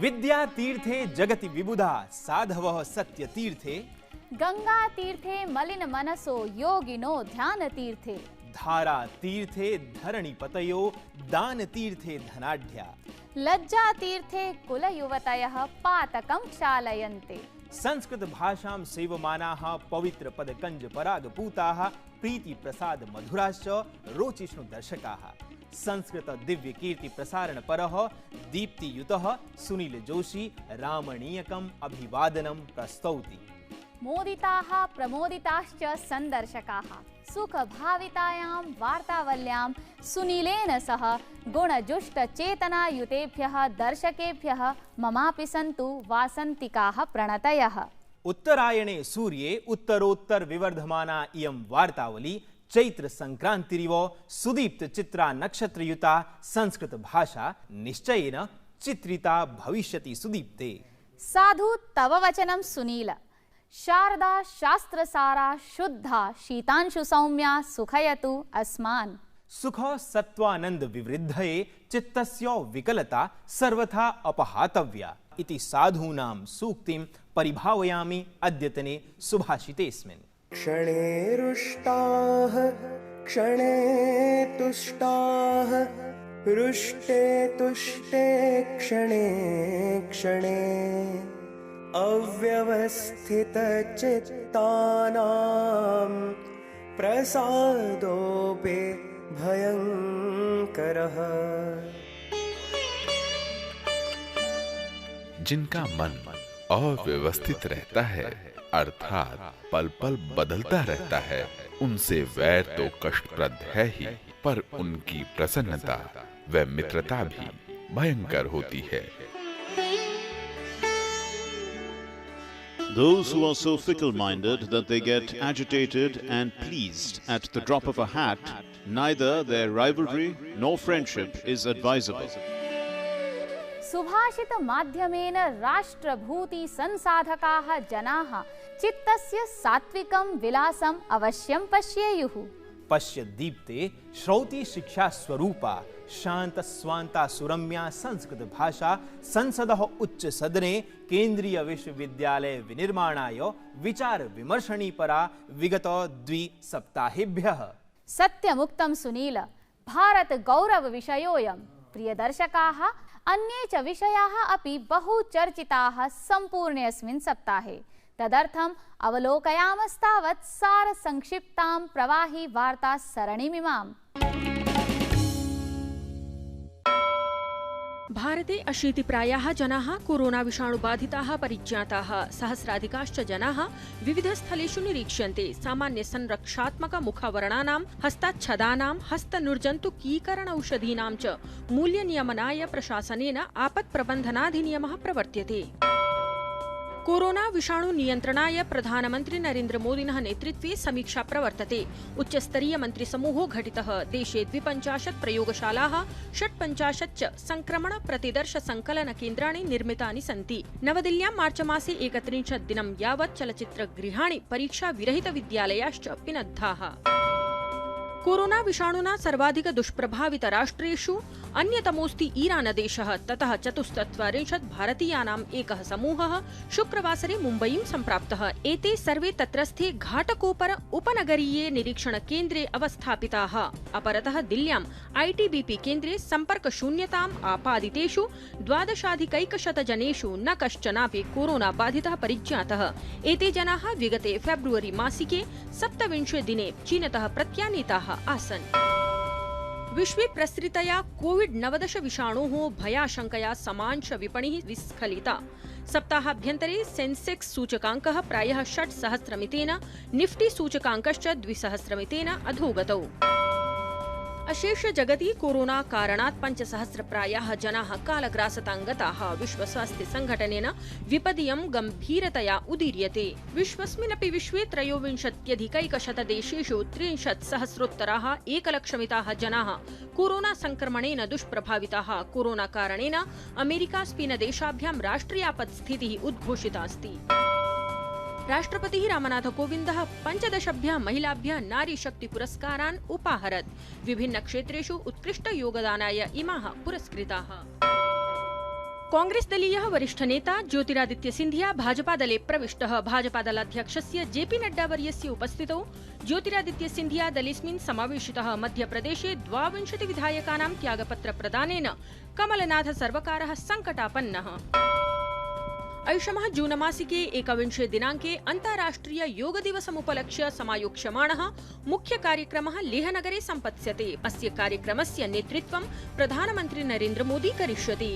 विद्या तीर्थे जगति विबुधा साधवः सत्य तीर्थे गंगा तीर्थे मलिन मनसो योगिनो ध्यान तीर्थे धारा तीर्थे धरणि पतयो दान तीर्थे धनाढ्या लज्जा तीर्थे कुल युवतयः पातकं क्षालयन्ते। संस्कृत भाषां सेवमानाः पवित्र पद कंज पराग पूताः प्रीति प्रसाद मधुराश्च रोचिष्णु दर्शकाः संस्कृत दिव्य कीर्ति प्रसारण परः दीप्ति युतः सुनील जोशी रामणीयकम् अभिवादनं प्रस्तौति। मोदिताः प्रमोदिताश्च संदर्शकाः सुख भावितायां वार्तावल्यां सुनीलेन सह गुणजुष्ट चेतना युतेभ्यः दर्शकेभ्यः ममापि सन्तु वासन्तिकाः प्रणतयः। उत्तरायणे सूर्ये उत्तरोत्तर विवर्धमाना इयं वार्तावली चैत्र संक्रांतिरिव सुदीप्त चित्रा नक्षत्रयुता संस्कृत भाषा निश्चयेन चित्रिता भविष्यति सुदीप्ते। साधु तव वचनं सुनील। शारदा शास्त्रसारा शुद्धा शीतांशु सौम्या सुखयतु अस्मान्। सुख सत्वानंद विवृद्धये चित्तस्य विकलता सर्वथा अपहातव्या इति साधूनां सूक्तिं परिभावयामि अद्यतने सुभाषितेऽस्मिन्। क्षणे रुष्टाः क्षणे तुष्टाः रुष्टे तुष्टे क्षणे क्षणे अव्यवस्थितचित्तानां प्रसादोऽपि भयंकरः। जिनका मन अव्यवस्थित रहता है अर्थात पल पल बदलता रहता है उनसे वैर तो कष्टप्रद है ही पर उनकी प्रसन्नता व मित्रता भी भयंकर होती है। Those who are so fickle-minded that they get agitated and pleased at the drop of a hat, neither their rivalry nor friendship is advisable. सुभाषित माध्यमेन राष्ट्रभूति संसाधकाः जनाः चित्तस्य सात्विकं विलासम् अवश्यं पश्येयुः। पश्य दीप्ते श्रौति शिक्षा स्वरूपा शांत स्वांता सुरम्या संस्कृत भाषा संसदः उच्च सदने केंद्रीय विश्वविद्यालय विनिर्माणाय विचार विमर्शणी परा विगत 2 सप्ताहेभ्यः। सत्यमुक्तं सुनील। भारत गौरव विषयोऽयं। प्रिय दर्शकाः अन्ये च विषयाः अपि बहु चर्चिताः सम्पूर्णे अस्मिन् सप्ताहे। तदर्थम् अवलोकयामस्तावत् सार संक्षिप्तां प्रवाही वार्ता सरणिमिमाम्। भारते 80 प्रायाः जनाः कोरोना विषाणुबाधिताः परिज्ञाताः। सहस्राधिकाश्च जनाः विविधस्थलेषु निरीक्ष्यन्ते। सामान्य संरक्षात्मक मुखावरणानां हस्ताच्छदानां हस्तनिर्जन्तुकीकरण औषधीनां च मूल्यनियमनाय प्रशासनेन आपत्प्रबन्धनाधिनियमः प्रवर्त्यते। कोरोना विषाणु नियन्त्रणाय प्रधानमन्त्री नरेन्द्र मोदिनः नेतृत्वे समीक्षा प्रवर्तते। उच्चस्तरीय मन्त्रिसमूहो घटितः। देशे 52 प्रयोगशालाः 56 च संक्रमण प्रतिदर्श संकलन केन्द्राणि निर्मितानि सन्ति। नवदिल्ल्यां मार्चमासे 31 दिनं यावत् चलच्चित्रगृहाणि परीक्षा विरहित विद्यालयाश्च पिनद्धाः। कोरोना विषाणुना सर्वाधिक दुष्प्रभावित राष्ट्रेषु अन्यतमोऽस्ति ईरान देशः। ततः 44 भारतीयानाम् एकः समूहः शुक्रवासरे मुम्बईं सम्प्राप्तः। एते सर्वे तत्रस्थे घाटकोपर उपनगरीये निरीक्षण केन्द्रे अवस्थापिताः। अपरतः दिल्ल्यां ITBP केन्द्रे सम्पर्कशून्यताम् आपादितेषु 12,100 जनेषु न कश्चनापि कोरोना बाधितः परिज्ञातः। एते जनाः विगते फेब्रुवरी मासिके 27 दिने चीनतः प्रत्यानीताः आसन्। विश्वे प्रसृतया कोविड-19 विषाणोः भयाशंकया समांश विपणिः विस्खलिता। सप्ताहाभ्यन्तरे सेंसेक्स सूचकाङ्कः प्रायः 6,000 मितेन, निफ्टी सूचकाङ्कश्च 2,000 मितेन अधोगतौ। अशेष जगति कोरोना कारणात् 5,000 प्रायाः जनाः कालग्रासतां गताः। विश्वस्वास्थ्य संघटनेन विपदियं गम्भीरतया उदीर्यते। विश्वस्मिन्नपि विश्वे 23,100 देशेषु 63,000 एकलक्षमिताः जनाः कोरोना संक्रमणेन दुष्प्रभाविताः। कोरोना कारणेन अमेरिका स्पेन देशाभ्यां राष्ट्रियापत्स्थितिः उद्घोषिता अस्ति। राष्ट्रपतिः रामनाथ कोविन्दः 15 महिलाभ्यः नारीशक्तिपुरस्कारान् उपाहरत्। विभिन्नक्षेत्रेषु उत्कृष्टयोगदानाय इमाः पुरस्कृताः। कांग्रेसदलीयः वरिष्ठनेता ज्योतिरादित्य सिन्धिया भाजपादले प्रविष्टः। भाजपादलाध्यक्षस्य जेपी नड्डावर्यस्य उपस्थितौ ज्योतिरादित्य सिन्धिया दलेऽस्मिन् समावेशितः। मध्यप्रदेशे 22 विधायकानां त्यागपत्रप्रदानेन कमलनाथ सर्वकारः सङ्कटापन्नः। ऐषमः जून मासिके 21 दिनाङ्के अन्ताराष्ट्रिय योग दिवसमुपलक्ष्य समायोक्ष्यमाणः मुख्य कार्यक्रमः लेहनगरे सम्पत्स्यते। अस्य कार्यक्रमस्य नेतृत्वं प्रधानमन्त्री नरेन्द्र मोदी करिष्यति।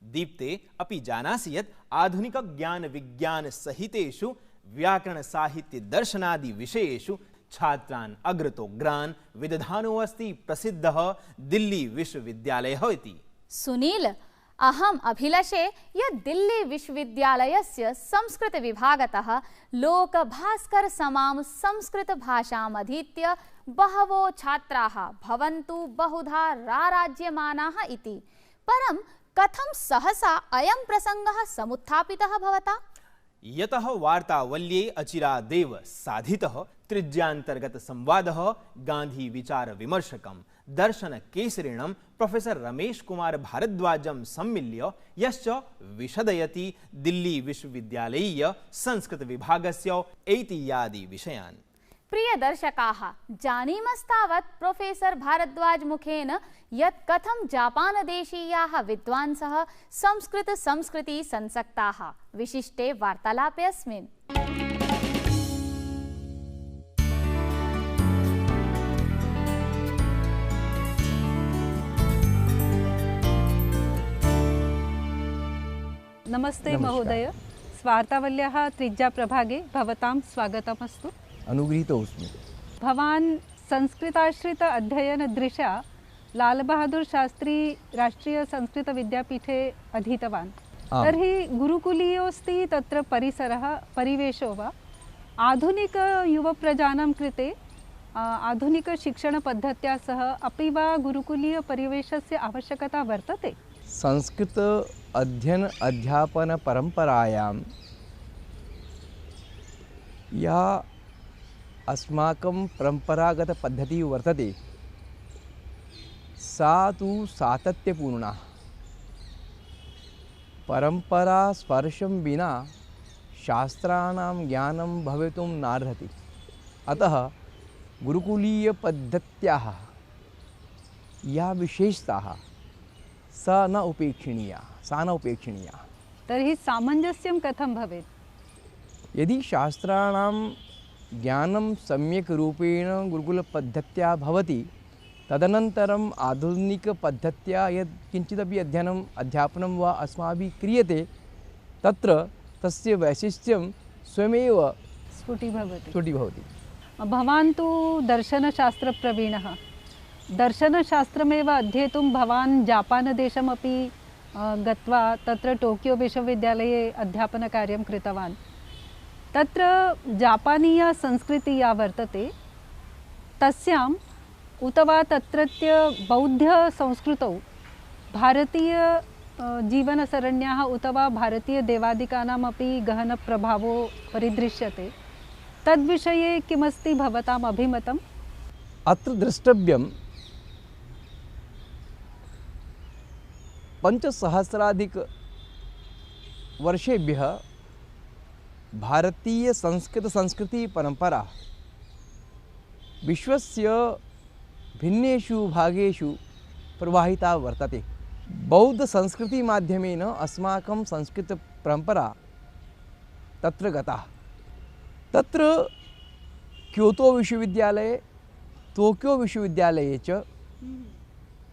दीप्ते अपि जानासि यत् आधुनिक ज्ञान विज्ञान सहितेषु व्याकरण साहित्य दर्शनादि विषयेषु छात्रान् अग्रतोऽग्रान् विदधानो अस्ति प्रसिद्धः दिल्ली विश्वविद्यालयः इति। सुनील, अहम् अभिलषे यत् दिल्ली विश्वविद्यालयस्य संस्कृत विभागतः लोकभास्कर समां संस्कृत भाषाम् अधीत्य बहवो छात्राः भवन्तु बहुधा राराज्यमानाः इति। परं कथं सहसा अयं प्रसङ्गः समुत्थापितः भवता? यतः वार्तावल्ये अचिरादेव साधितः त्रिज्यान्तर्गत संवादः गांधी विचार विमर्शकं दर्शन केसरिणं प्रोफेसर रमेश कुमार भारद्वाजं सम्मिल्य यश्च विशदयति दिल्ली विश्वविद्यालयीय संस्कृत विभागस्य ऐतिह्यादि विषयान्। प्रिय दर्शकाः, जानीमस्तावत् प्रोफेसर भारद्वाज मुखेन यत् कथं जापानदेशीयाः विद्वांसः संस्कृत संस्कृति संसक्ताः। विशिष्टे वार्तालापे अस्मिन्। नमस्ते महोदय, वार्तावल्याः त्रिज्या प्रभागे भवतां स्वागतमस्तु। अनुगृहीतोऽस्मि। भवान् संस्कृताश्रित अध्ययनदृशा लाल बहादुर शास्त्री राष्ट्रीय संस्कृत विद्यापीठे अधीतवान्। तर्हि गुरुकुलीयोऽस्ति तत्र परिसरः परिवेशो वा? आधुनिक युवप्रजानां कृते आधुनिक शिक्षणपद्धत्या सह अपि वा गुरुकुलीय परिवेशस्य आवश्यकता वर्तते? संस्कृत अध्ययन अध्यापन परंपरायां या अस्माकं परंपरागत पद्धतिः वर्तते सा तु सातत्यपूर्णा। परंपरा स्पर्शं विना शास्त्राणां ज्ञानं भवितुं नार्हति। अतः गुरुकुलीय पद्धत्याः या विशेषताः सा न उपेक्षणीया। तर्हि सामञ्जस्यं कथं भवेत्? यदि शास्त्राणां ज्ञानं सम्यक् रूपेण गुरुकुलपद्धत्या भवति, तदनन्तरम् आधुनिकपद्धत्या यत् किञ्चिदपि अध्यापनं वा अस्माभिः क्रियते, तत्र तस्य वैशिष्ट्यं स्वयमेव स्फुटीभवति। भवान् तु दर्शनशास्त्रप्रवीणः। दर्शनशास्त्रमेव अध्येतुं भवान् जापानदेशमपि गत्वा तत्र टोकियो विश्वविद्यालये अध्यापनकार्यं कृतवान्। तत्र जापानीया संस्कृतिः या वर्तते तस्याम् उत वा तत्रत्य बौद्धसंस्कृतौ भारतीय जीवनसरण्याः उत वा भारतीयदेवादिकानामपि गहनप्रभावो परिदृश्यते। तद्विषये किमस्ति भवताम् अभिमतम्? अत्र द्रष्टव्यं 5,000 वर्षेभ्यः भारतीय संस्कृति परंपरा विश्वस्य भिन्नेषु भागेषु प्रवाहिता वर्तते। बौद्ध संस्कृति माध्यमेन अस्माकं संस्कृत परंपरा तत्र गता। तत्र क्योतो विश्वविद्यालये, टोकियो विश्वविद्यालये च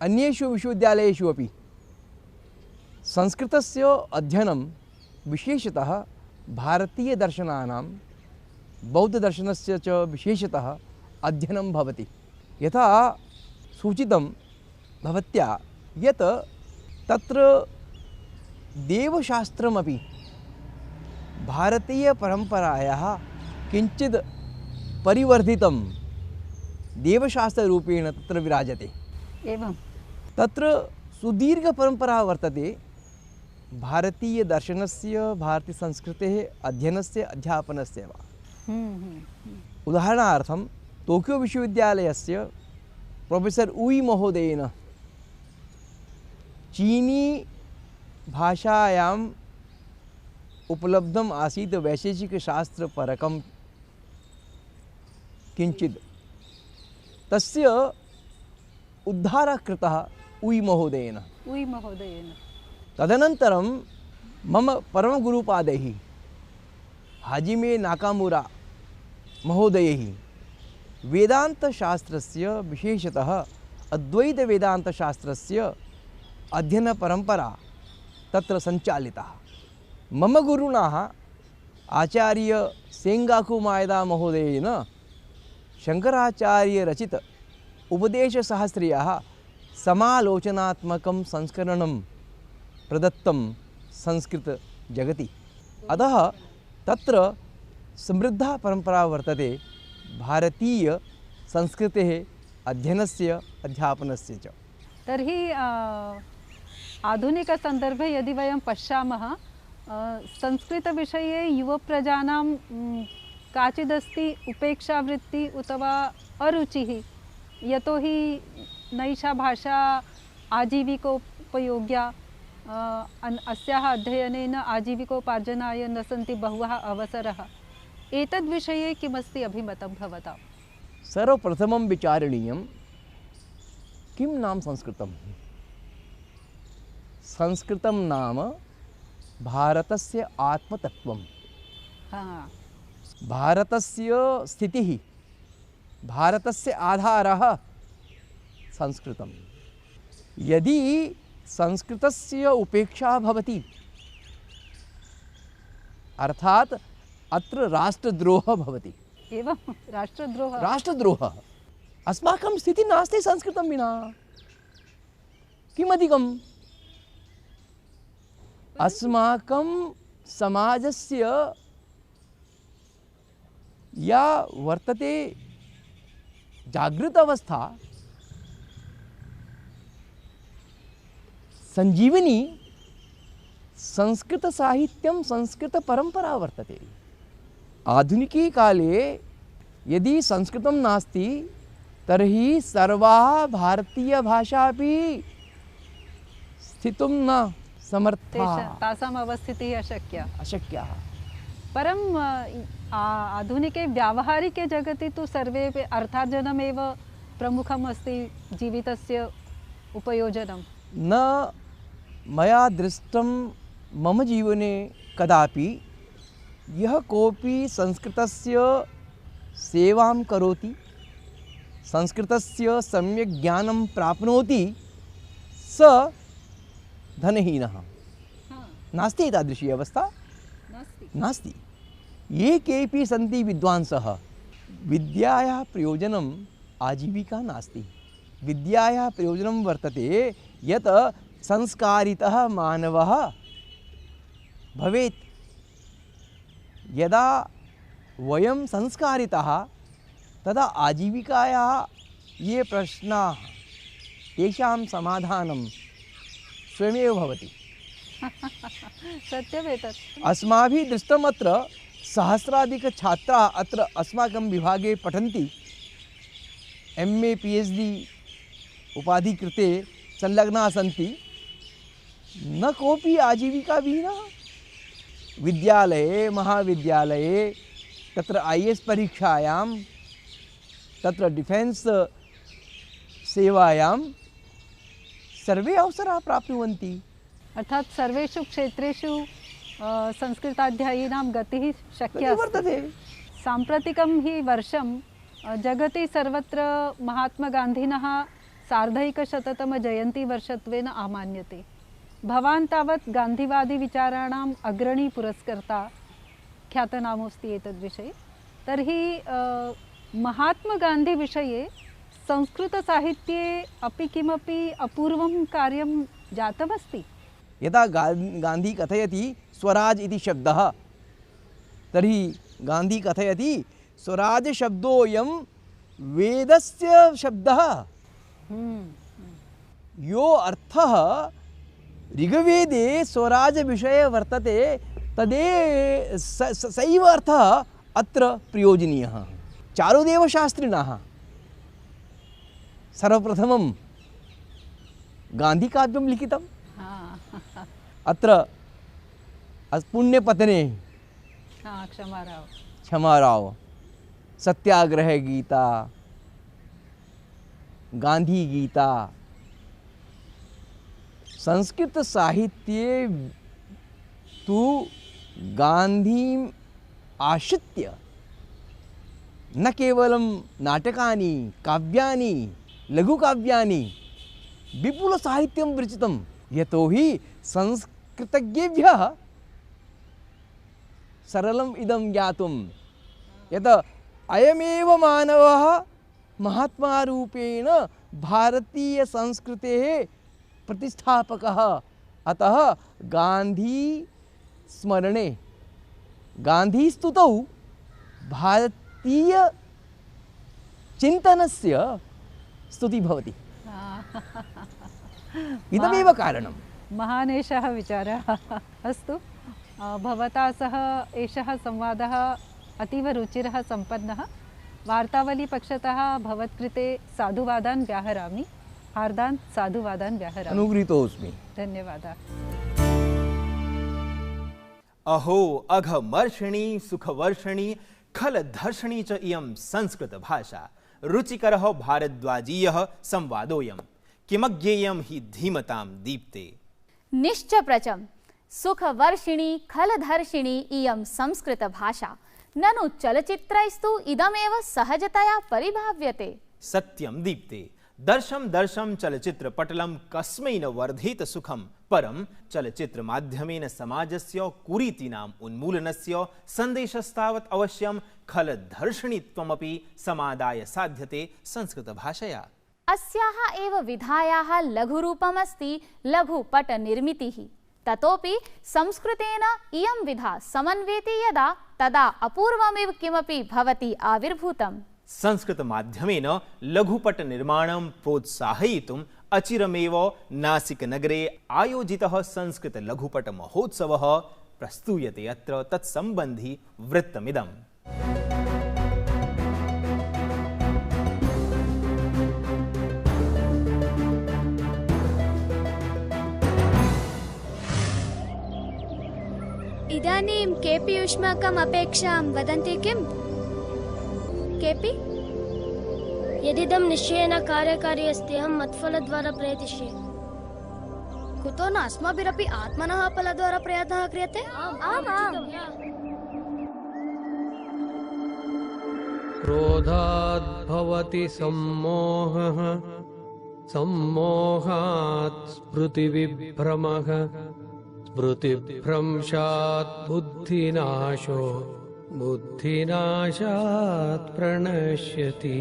अन्येषु विश्वविद्यालयेषु अपि संस्कृतस्य अध्ययनं विशेषतः भारतीय दर्शनानां बौद्धदर्शनस्य च विशेषतः अध्ययनं भवति। यथा सूचितं भवत्या यत् तत्र देवशास्त्रमपि भारतीयपरम्परायाः किञ्चित् परिवर्धितं देवशास्त्ररूपेण तत्र विराजते। एवं तत्र सुदीर्घपरम्परा वर्तते भारतीयदर्शनस्य भारतीयसंस्कृतेः अध्ययनस्य अध्यापनस्य वा। उदाहरणार्थं टोकियो विश्वविद्यालयस्य प्रोफेसर् उयि महोदयेन चीनी भाषायाम् उपलब्धम् आसीत् वैशेषिकशास्त्रपरकं किञ्चित् तस्य उद्धारः कृतः उयि महोदयेन। तदनन्तरं मम परमगुरुपादैः हाजिमे नाकामुरा महोदयैः वेदान्तशास्त्रस्य विशेषतः अद्वैतवेदान्तशास्त्रस्य अध्ययनपरम्परा तत्र सञ्चालिता। मम गुरुणा आचार्य सेंगाकु मायदा महोदयेन शंकराचार्यरचित उपदेशसहस्र्याः समालोचनात्मकं संस्करणं प्रदत्तं संस्कृतजगति। अतः तत्र समृद्धा परम्परा वर्तते भारतीयसंस्कृतेः अध्ययनस्य अध्यापनस्य च। तर्हि आधुनिकसन्दर्भे यदि वयं पश्यामः संस्कृतविषये युवप्रजानां काचिदस्ति उपेक्षावृत्ति उत वा अरुचिः, यतोहि नैषा भाषा आजीविकोपयोग्या, अस्याः अध्ययनेन आजीविकोपार्जनाय न सन्ति बहवः अवसरः। एतद्विषये किमस्ति अभिमतं भवतां? सर्वप्रथमं विचारणीयं किं नाम संस्कृतं। संस्कृतं नाम भारतस्य आत्मतत्त्वं, भारतस्य स्थितिः, भारतस्य आधारः संस्कृतं। यदि संस्कृतस्य उपेक्षा भवति अर्थात् अत्र राष्ट्रद्रोहः भवति। एवं राष्ट्रद्रोहः? राष्ट्रद्रोहः। अस्माकं स्थितिः नास्ति संस्कृतं विना। किमधिकम्? अस्माकं समाजस्य या वर्तते जागृत अवस्था, संजीवनी संस्कृतसाहित्यं, संस्कृतपरम्परा वर्तते। आधुनिके काले यदि संस्कृतं नास्ति तर्हि सर्वाः भारतीयभाषापि स्थितुं न समर्था, तासाम् अवस्थितिः अशक्या। परं आधुनिके व्यावहारिके जगति तु सर्वेपि अर्थार्जनमेव प्रमुखम् अस्ति, जीवितस्य उपयोजनं। न मया दृष्टं मम जीवने कदापि यः कोऽपि संस्कृतस्य सेवां करोति, संस्कृतस्य सम्यक् ज्ञानं प्राप्नोति, स धनहीनः। नास्ति एतादृशी अवस्था, नास्ति। ये केऽपि सन्ति विद्वांसः, विद्यायाः प्रयोजनम् आजीविका नास्ति। विद्यायाः प्रयोजनं वर्तते यत् संस्कारितः मानवः भवेत्। यदा वयं संस्कारितः तदा आजीविकायाः ये प्रश्नाः, तेषां समाधानं स्वयमेव भवति। सत्यमेतत्। अस्माभिः दृष्टमत्र सहस्राधिकछात्राः अत्र अस्माकं विभागे पठन्ति, MA PhD उपाधि कृते संलग्नाः सन्ति। न कोऽपि आजीविका विहीनः। विद्यालये, महाविद्यालये, तत्र IAS परीक्षायां, तत्र डिफेन्स् सेवायां सर्वे अवसराः प्राप्नुवन्ति। अर्थात् सर्वेषु क्षेत्रेषु संस्कृताध्यायिनां गतिः शक्या वर्तते। साम्प्रतिकं हि वर्षं जगति सर्वत्र महात्मगान्धिनः सार्धैकशततमजयन्तीवर्षत्वेन आमान्यते। भवान् तावत् गान्धिवादिविचाराणाम् अग्रणी पुरस्कर्ता ख्यातनामोऽस्ति एतद्विषये। तर्हि महात्मगान्धिविषये संस्कृतसाहित्ये अपि किमपि अपूर्वं कार्यं जातमस्ति? यदा गान्धी कथयति स्वराज इति शब्दः, तर्हि गान्धी कथयति स्वराज शब्दोऽयं वेदस्य शब्दः। यो अर्थः ऋग्वेदे स्वराज विषये वर्तते सैव अर्थः अत्र प्रयोजनीयः। चारुदेवशास्त्रिणः सर्वप्रथमं गान्धीकाव्यं लिखितम्। अत्र पुण्यपतने क्षमाराव, सत्याग्रह गीता, गांधी गीता। संस्कृत साहित्ये तु गान्धीम् आश्रित्य न केवलं नाटकानि, काव्यानि, लघुकाव्यानि, विपुल साहित्यं विरचितं। यतोहि संस्कृतज्ञेभ्यः सरलम् इदं ज्ञातुं यत् अयमेव मानवः महात्मा रूपेण भारतीय संस्कृतेः प्रतिष्ठापकः। अतः गांधी स्मरणे, गांधी स्तुतौ भारतीय चिन्तनस्य स्तुति भवति। इदमेव कारणं। महान् एषः विचारः। अस्तु, भवता सह एषः संवादः अतीव रुचिरः सम्पन्नः। वार्तावलीपक्षतः भवत्कृते साधुवादान् व्याहरामि। हार्दान् साधुवादान् व्याहरामि। अनुगृहीतोऽस्मि। धन्यवादः। अहो अघमर्षिणी सुखवर्षिणी खलधर्षिणी च इयं संस्कृत भाषा। रुचिकरः भारद्वाजीयः संवादोऽयं किमज्ञेयं हि धीमतां दीप्ते। निश्चप्रचम सुखवर्षिणी खलधर्षिणी इयं संस्कृत भाषा। ननु चलचित्रैस्तु इदमेव सहजतया परिभाव्यते। सत्यं दीप्ते। दर्शं दर्शं चलचित्रपटलं कस्मै न वर्धेत सुखं, परं चलचित्रमाध्यमेन समाजस्य कुरीतीनाम् उन्मूलनस्य सन्देशस्तावत् अवश्यं खलधर्षिणीत्वमपि समादाय साध्यते संस्कृतभाषया। अस्याः एव विधायाः लघुरूपमस्ति लघुपटनिर्मितिः। ततोपि संस्कृतेन इयं विधा समन्वेति यदा तदा अपूर्वमेव किमपि भवति आविर्भूतम्। संस्कृत माध्यमेन लघुपट निर्माणं प्रोत्साहयितुम् अचिरमेव नासिक नगरे आयोजितः संस्कृत लघुपट महोत्सवः प्रस्तूयते। अत्र तत्सम्बन्धी वृत्तमिदम्। इदानीं केपि युष्माकम् अपेक्षां वदन्ति किम्? केपि यदिदं निश्चयेन कार्यकारी अस्ति, अहं मत्फलद्वारा प्रयतिष्ये। कुतो न अस्माभिरपि आत्मनः फलद्वारा प्रयत्नः क्रियते? आम्। क्रोधात् भवति सम्मोहः, सम्मोहात् स्मृतिविभ्रमः, स्मृतिभ्रंशात् बुद्धिनाशो, बुद्धिनाशात् प्रणश्यति।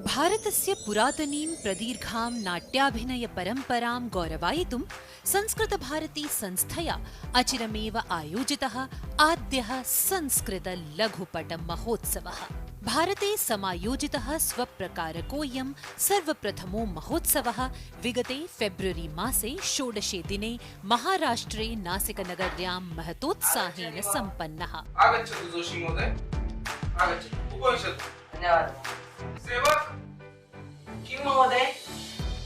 भारतस्य पुरातनीं प्रदीर्घां नाट्याभिनय परम्परां गौरवायितुं संस्कृतभारती संस्थया अचिरमेव आयोजितः आद्यः संस्कृत लघुपट महोत्सवः। भारते समायोजितः स्वप्रकारकोऽयं सर्वप्रथमो महोत्सवः विगते फेब्रुवरी मासे 16 दिने महाराष्ट्रे नासिकनगर्यां महतोत्साहेन सम्पन्नः। आगच्छतु जोशी महोदय, आगच्छतु, उपविशतु। धन्यवादः। सेवक, किं महोदय?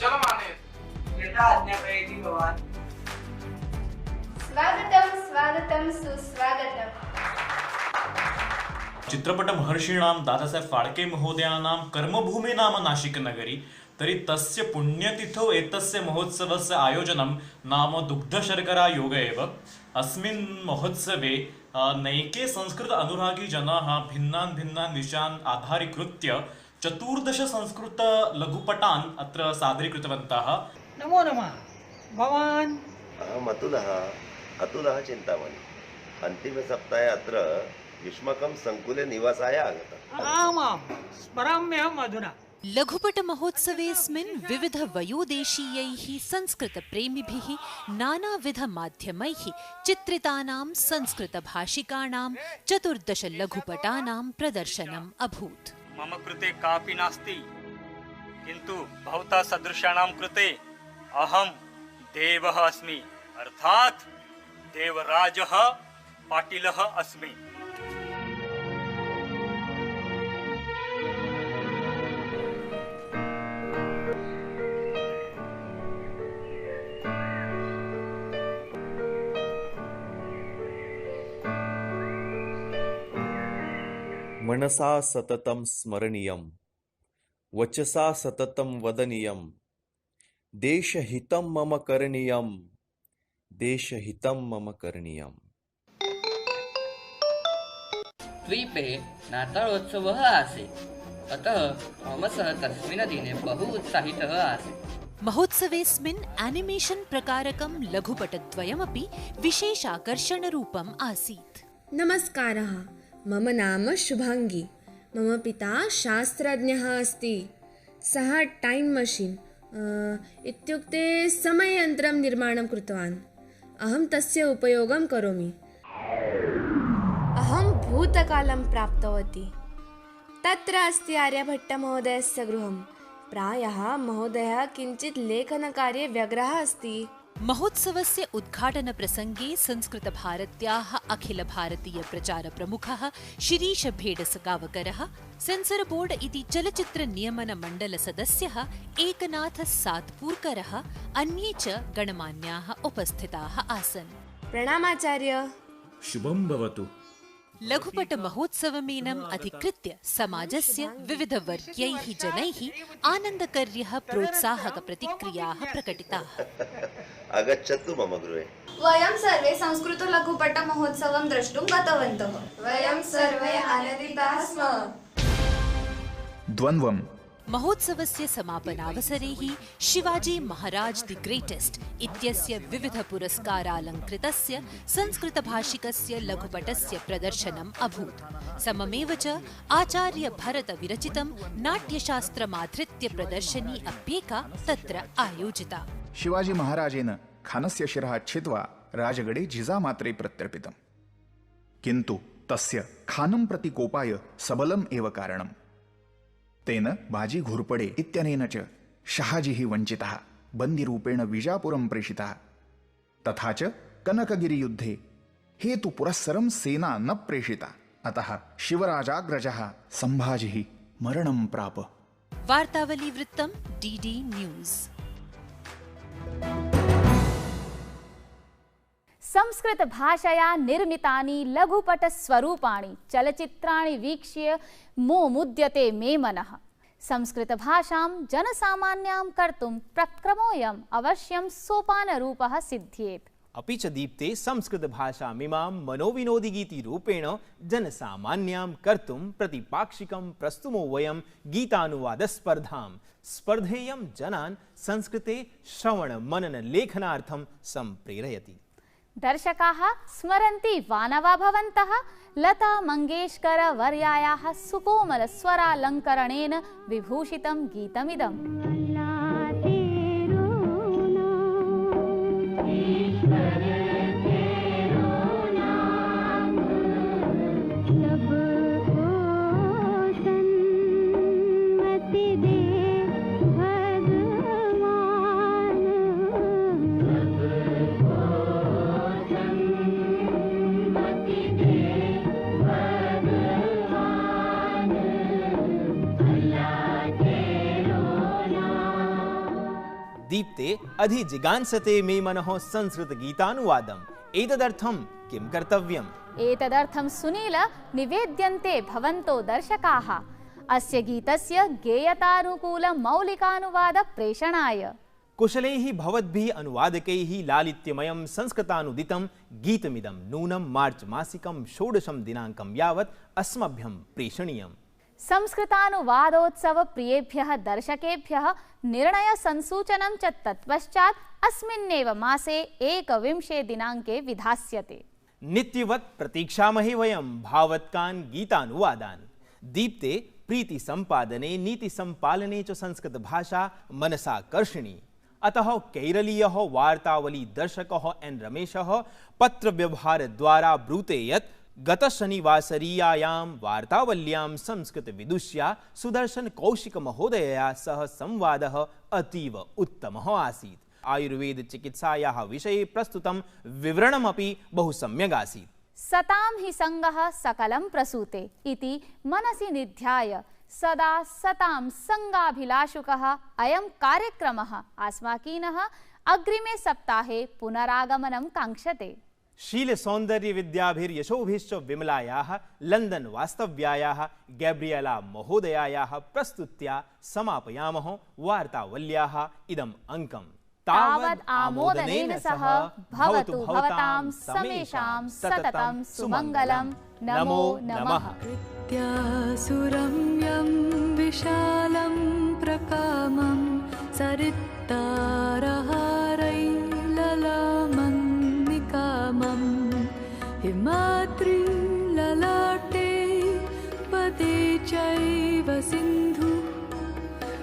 जलम् आनयतु। यथा आज्ञापयति भवान्। स्वागतं स्वागतं सुस्वागतम्। चित्रपट महर्षीणां दादासाहेब फाळके महोदयानां कर्मभूमि नाम नाशिकनगरी, तर्हि तस्य पुण्यतिथौ एतस्य महोत्सवस्य आयोजनं नाम दुग्धशर्करा योग एव। अस्मिन् महोत्सवे नैके संस्कृत अनुरागी जनाः भिन्नान् विषयान् आधारीकृत्य 14 संस्कृत लघुपटान् अत्र सादरीकृतवन्तः। नमो नमः। भवान्? अहम् अतुलः चिन्तामणि। अन्तिमसप्ताहे अत्र युष्माकं सङ्कुले निवासाय आगतः। आमां स्मराम्यहम् अधुना। लघुपटमहोत्सवेऽस्मिन् विविधवयोदेशीयैः संस्कृतप्रेमिभिः नानाविधमाध्यमैः चित्रितानां संस्कृतभाषिकाणां 14 लघुपटानां प्रदर्शनम् अभूत्। मम कृते कापि नास्ति, किन्तु भवतः सदृशानां कृते अहं देवः अस्मि, अर्थात् देवराजः पाटिलः अस्मि। मनसा सततं स्मरणीयं, वचसा सततं वदनीयं, देशहितं मम करणीयं, देशहितं मम करणीयम्। द्वीपे नाताळोत्सवः आसीत्, अतः मम सह तस्मिन् दिने बहु उत्साहितः आसीत्। महोत्सवेऽस्मिन् एनिमेशन् प्रकारकं लघुपटद्वयमपि विशेषाकर्षणरूपम् आसीत्। नमस्कारः, मम नाम शुभांगी। मम पिता शास्त्रज्ञः अस्ति। सः टैम् मशीन् इत्युक्ते समययन्त्रं निर्माणं कृतवान्। अहं तस्य उपयोगं करोमि। अहं भूतकालं प्राप्तवती। तत्र अस्ति आर्यभट्टमहोदयस्य गृहं। प्रायः महोदयः किञ्चित् लेखनकार्ये व्यग्रः अस्ति। महोत्सवस्य उद्घाटनप्रसङ्गे संस्कृतभारत्याः अखिलभारतीयप्रचारप्रमुखः शिरीष भेडसगावकरः, सेन्सर् बोर्ड इति चलच्चित्रनियमनमण्डलसदस्यः एकनाथ सात्पूर्करः, अन्ये च गणमान्याः उपस्थिताः आसन्। प्रणामाचार्य। शुभं भवतु। लघुपटमहोत्सवमेनम् अधिकृत्य समाजस्य विविधवर्गीयैः जनैः आनन्दकर्यः प्रोत्साहकप्रतिक्रियाः प्रकटिताः। आगच्छतु मम गृहे। वयं सर्वे संस्कृतलघुपटमहोत्सवं द्रष्टुं गतवन्तः। वयं सर्वे आनन्दिताः स्मः। द्वन्द्वम्। महोत्सवस्य समापनावसरे हि शिवाजी महाराज दि ग्रेटेस्ट् इत्यस्य विविधपुरस्कारालङ्कृतस्य संस्कृतभाषिकस्य लघुपटस्य प्रदर्शनम् अभूत्। सममेव च आचार्य भरत विरचितं नाट्यशास्त्रमाधृत्य प्रदर्शनी अप्येका तत्र आयोजिता। शिवाजी महाराजेन खानस्य शिरः छित्त्वा राजगडे जिजामात्रे प्रत्यर्पितम्, किन्तु तस्य खानं प्रति कोपाय सबलम् एव कारणम्। तेन बाजी घोरपडे इत्यनेन च शहाजीः वञ्चितः, बन्दिरूपेण विजापुरं प्रेषितः। तथा च कनकगिरियुद्धे हेतुपुरस्सरं सेना न प्रेषिता, अतः शिवराजाग्रजः सम्भाजिः मरणं प्राप। वार्तावलीवृत्तं डीडी न्यूज़। संस्कृतभाषया निर्मितानि लघुपटस्वरूपाणि चलचित्राणि वीक्ष्य मोमुद्यते मे मनः। संस्कृतभाषां जनसामान्यां कर्तुं प्रक्रमोऽयम् अवश्यं सोपानरूपः सिद्ध्येत्। अपि च दीप्ते संस्कृतभाषामिमां मनोविनोदिगीतिरूपेण जनसामान्यां कर्तुं प्रतिपाक्षिकं प्रस्तुमो वयं गीतानुवादस्पर्धां। स्पर्धेयं जनान् संस्कृते श्रवणमननलेखनार्थं सम्प्रेरयति। दर्शकाः स्मरन्ति वा न वा भवन्तः लता मंगेशकर वर्यायाः सुकोमलस्वरालङ्करणेन विभूषितं गीतमिदम्। दीप्ते अधिजिगांसते मे मनः संस्कृतगीतानुवादम्। एतदर्थं किं कर्तव्यम्? एतदर्थं सुनील निवेद्यन्ते भवन्तो दर्शकाः अस्य गीतस्य गेयतानुकूलमौलिकानुवाद प्रेषणाय। कुशलैः भवद्भिः अनुवादकैः लालित्यमयं संस्कृतानुदितं गीतमिदं नूनं मार्च मासिकं 16 दिनाङ्कं यावत् अस्मभ्यं प्रेषणीयम्। संस्कृतानुवादोत्सव प्रियेभ्यः दर्शकेभ्यः निर्णय संसूचनं च तत्पश्चात् अस्मिन्नेव मासे 21 दिनाङ्के विधास्यते। नित्यवत् प्रतीक्षामहे वयं भावत्कान् गीतानुवादान्। दीप्ते प्रीति संपादने नीति संपालने च संस्कृत भाषा मनसाकर्षिणी। अतः कैरलीयः वार्तावली दर्शकः एन रमेशः पत्र व्यवहार द्वारा ब्रूते यत् गतशनिवासरीयायां वार्तावल्यां संस्कृत विदुष्या सुदर्शन कौशिक महोदयया सह संवादः अतीव उत्तमः आसीत्। आयुर्वेद चिकित्सायाः विषये प्रस्तुतं विवरणमपि बहु सम्यक् आसीत्। सतां हि संगः सकलं प्रसूते इति मनसि निध्याय सदा सतां संगाभिलाषुकः अयं कार्यक्रमः अस्माकीनः अग्रिमे सप्ताहे पुनरागमनं काङ्क्षते। शील सौंदर्य विद्याभिर्यशोभिश्च विमलायाः लंदन वास्तव्यायाः गैब्रियला महोदयायाः प्रस्तुत्या समापयामः वार्तावल्याः इदम् अंकम्। तावद् आमोदनेन सह भवतु भवतां समेषां सततं सुमङ्गलं। नमो नमः। सुरम्यं विशालं प्रकामं सरित्तारहारैललामन्निकामं हिमाद्रि ललाटे पदे चैव सिन्धु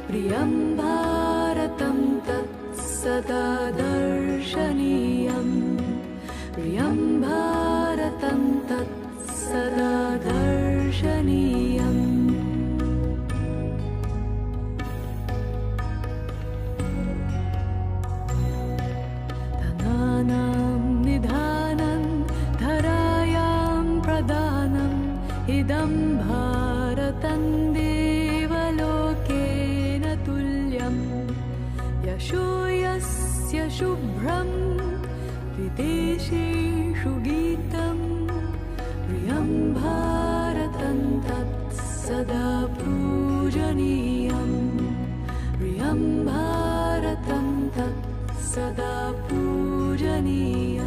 प्रियं भारतं तत् सदा दर्शनीयं प्रियं भारतं तत् सदा दर्शनीयम्। धनानां निधानं धरायां प्रदानम् इदं भारतं देवलोकेन तुल्यम्। यशो यस्य शुभ्रं विदेशेषु गीतम् प्रियं भारतं तत् सदा पूजनीयं प्रियं भारतं तत् सदा पूजनीयम्।